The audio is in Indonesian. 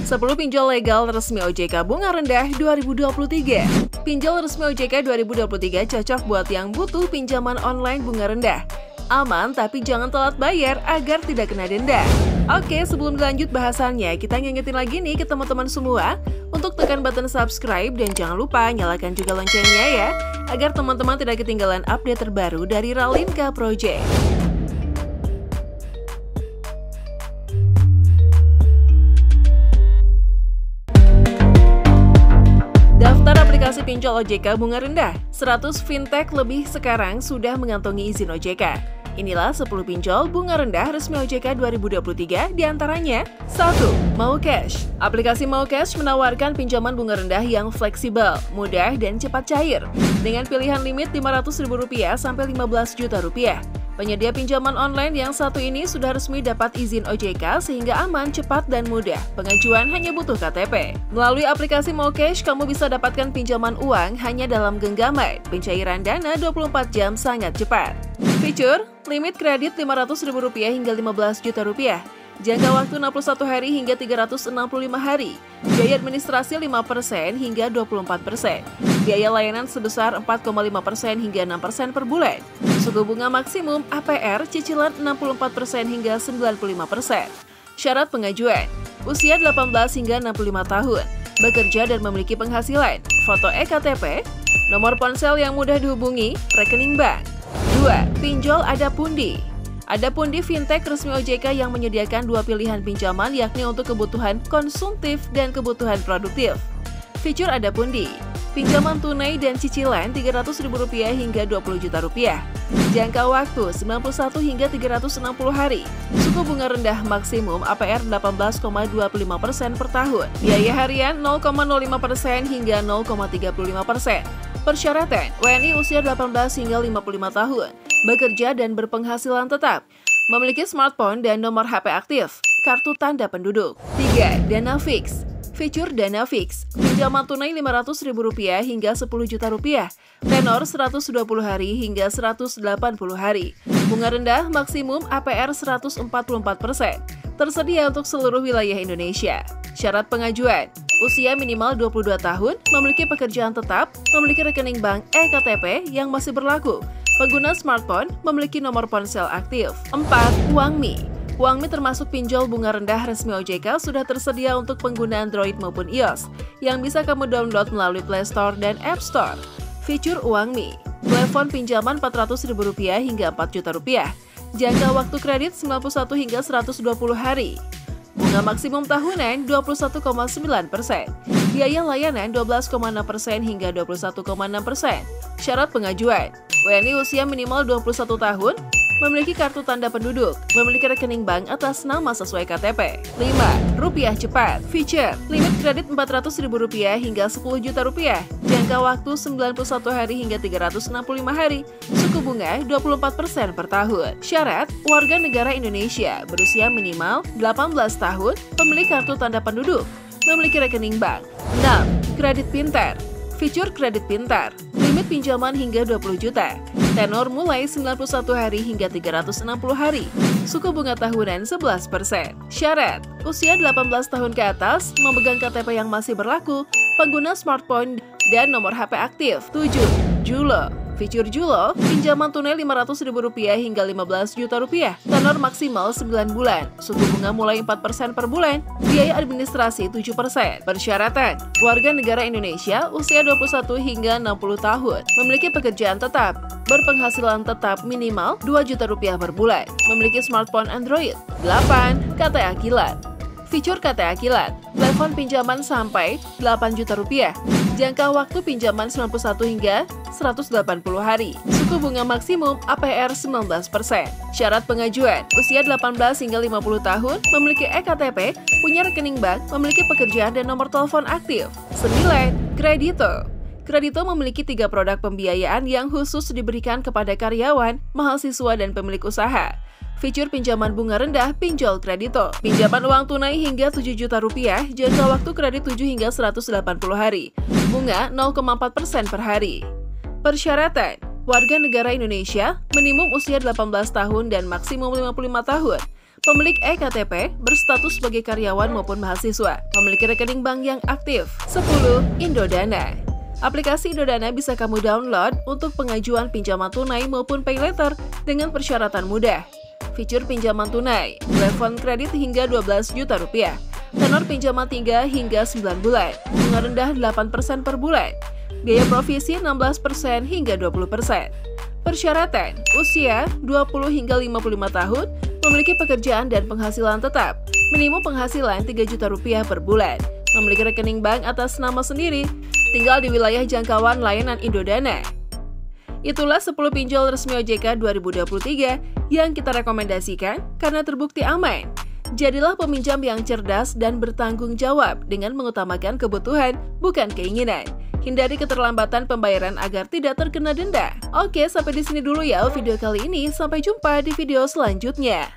10 pinjol legal resmi OJK bunga rendah 2023. Pinjol resmi OJK 2023 cocok buat yang butuh pinjaman online bunga rendah. Aman tapi jangan telat bayar agar tidak kena denda. Oke, sebelum lanjut bahasannya, kita ngingetin lagi nih ke teman-teman semua untuk tekan button subscribe dan jangan lupa nyalakan juga loncengnya ya, agar teman-teman tidak ketinggalan update terbaru dari Ralinka Project. Daftar aplikasi pinjol OJK bunga rendah, 100 fintech lebih sekarang sudah mengantongi izin OJK. Inilah 10 pinjol bunga rendah resmi OJK 2023, diantaranya 1. Maucash. Aplikasi Maucash menawarkan pinjaman bunga rendah yang fleksibel, mudah, dan cepat cair. Dengan pilihan limit Rp500.000 sampai Rp15 juta. Penyedia pinjaman online yang satu ini sudah resmi dapat izin OJK sehingga aman, cepat, dan mudah. Pengajuan hanya butuh KTP. Melalui aplikasi Maucash, kamu bisa dapatkan pinjaman uang hanya dalam genggaman. Pencairan dana 24 jam sangat cepat. Fitur, limit kredit Rp500.000 hingga Rp15 juta. Jangka waktu 61 hari hingga 365 hari. Biaya administrasi 5% hingga 24%. Biaya layanan sebesar 4,5% hingga 6% per bulan. Suku bunga maksimum APR cicilan 64% hingga 95%. Syarat pengajuan, usia 18 hingga 65 tahun, bekerja dan memiliki penghasilan, foto eKTP, nomor ponsel yang mudah dihubungi, rekening bank. 2. Pinjol Adapundi. Adapundi fintech resmi OJK yang menyediakan dua pilihan pinjaman yakni untuk kebutuhan konsumtif dan kebutuhan produktif. Fitur Adapundi, pinjaman tunai dan cicilan Rp300.000 hingga Rp20 juta. Jangka waktu 91 hingga 360 hari. Suku bunga rendah maksimum APR 18,25% per tahun. Biaya harian 0,05% hingga 0,35%. Persyaratan, WNI usia 18 hingga 55 tahun, bekerja dan berpenghasilan tetap, memiliki smartphone dan nomor HP aktif, kartu tanda penduduk. 3. Dana Fix. Fitur Dana Fix, pinjaman tunai Rp500.000 hingga Rp10 juta, tenor 120 hari hingga 180 hari, bunga rendah maksimum APR 144%, tersedia untuk seluruh wilayah Indonesia. Syarat pengajuan, usia minimal 22 tahun, memiliki pekerjaan tetap, memiliki rekening bank eKTP yang masih berlaku, pengguna smartphone, memiliki nomor ponsel aktif. 4. Uangme. Uangme termasuk pinjol bunga rendah resmi OJK sudah tersedia untuk pengguna Android maupun iOS, yang bisa kamu download melalui Play Store dan App Store. Fitur Uangme, plafon pinjaman Rp400.000 hingga Rp4 juta. Jangka waktu kredit 91 hingga 120 hari. Bunga maksimum tahunan 21,9%. Biaya layanan 12,6% hingga 21,6%. Syarat pengajuan, WNI usia minimal 21 tahun, memiliki kartu tanda penduduk, memiliki rekening bank atas nama sesuai KTP. 5. Rupiah cepat. Feature, limit kredit Rp400.000 hingga Rp10 juta. Jangka waktu 91 hari hingga 365 hari. Suku bunga 24% per tahun. Syarat, warga negara Indonesia, berusia minimal 18 tahun, pemilik kartu tanda penduduk, memiliki rekening bank. 6. Kredit pintar. Fitur kredit pintar, limit pinjaman hingga 20 juta. Tenor mulai 91 hari hingga 360 hari. Suku bunga tahunan 11%. Syarat, usia 18 tahun ke atas, memegang KTP yang masih berlaku, pengguna smartphone, dan nomor HP aktif. 7. Julo. Fitur Julo, pinjaman tunai Rp500.000 hingga Rp15 juta. Tenor maksimal 9 bulan. Suku bunga mulai 4% per bulan. Biaya administrasi 7%. Persyaratan, warga negara Indonesia usia 21 hingga 60 tahun, memiliki pekerjaan tetap, berpenghasilan tetap minimal Rp2 juta per bulan, memiliki smartphone Android. 8. KTA Kilat. Fitur KTA Kilat, plafon pinjaman sampai Rp8 juta. Jangka waktu pinjaman 91 hingga 180 hari. Suku bunga maksimum APR 19%. Syarat pengajuan, usia 18 hingga 50 tahun, memiliki eKTP, punya rekening bank, memiliki pekerjaan dan nomor telepon aktif. 9. Kredito. Kredito memiliki 3 produk pembiayaan yang khusus diberikan kepada karyawan, mahasiswa, dan pemilik usaha. Fitur pinjaman bunga rendah pinjol Kredito. Pinjaman uang tunai hingga Rp7 juta, jangka waktu kredit 7 hingga 180 hari. Bunga 0,4% per hari. Persyaratan, warga negara Indonesia, minimum usia 18 tahun dan maksimum 55 tahun. pemilik eKTP, berstatus sebagai karyawan maupun mahasiswa, memiliki rekening bank yang aktif. 10. Indodana. Aplikasi Indodana bisa kamu download untuk pengajuan pinjaman tunai maupun pay later dengan persyaratan mudah. Fitur pinjaman tunai, plafon kredit hingga 12 juta rupiah, tenor pinjaman 3 hingga 9 bulan, bunga rendah 8% per bulan, biaya provisi 16% hingga 20%. Persyaratan, usia 20 hingga 55 tahun, memiliki pekerjaan dan penghasilan tetap, minimum penghasilan 3 juta rupiah per bulan, memiliki rekening bank atas nama sendiri, tinggal di wilayah jangkauan layanan Indodana. Itulah 10 pinjol resmi OJK 2023 yang kita rekomendasikan karena terbukti aman. Jadilah peminjam yang cerdas dan bertanggung jawab dengan mengutamakan kebutuhan, bukan keinginan. Hindari keterlambatan pembayaran agar tidak terkena denda. Oke, sampai di sini dulu ya video kali ini. Sampai jumpa di video selanjutnya.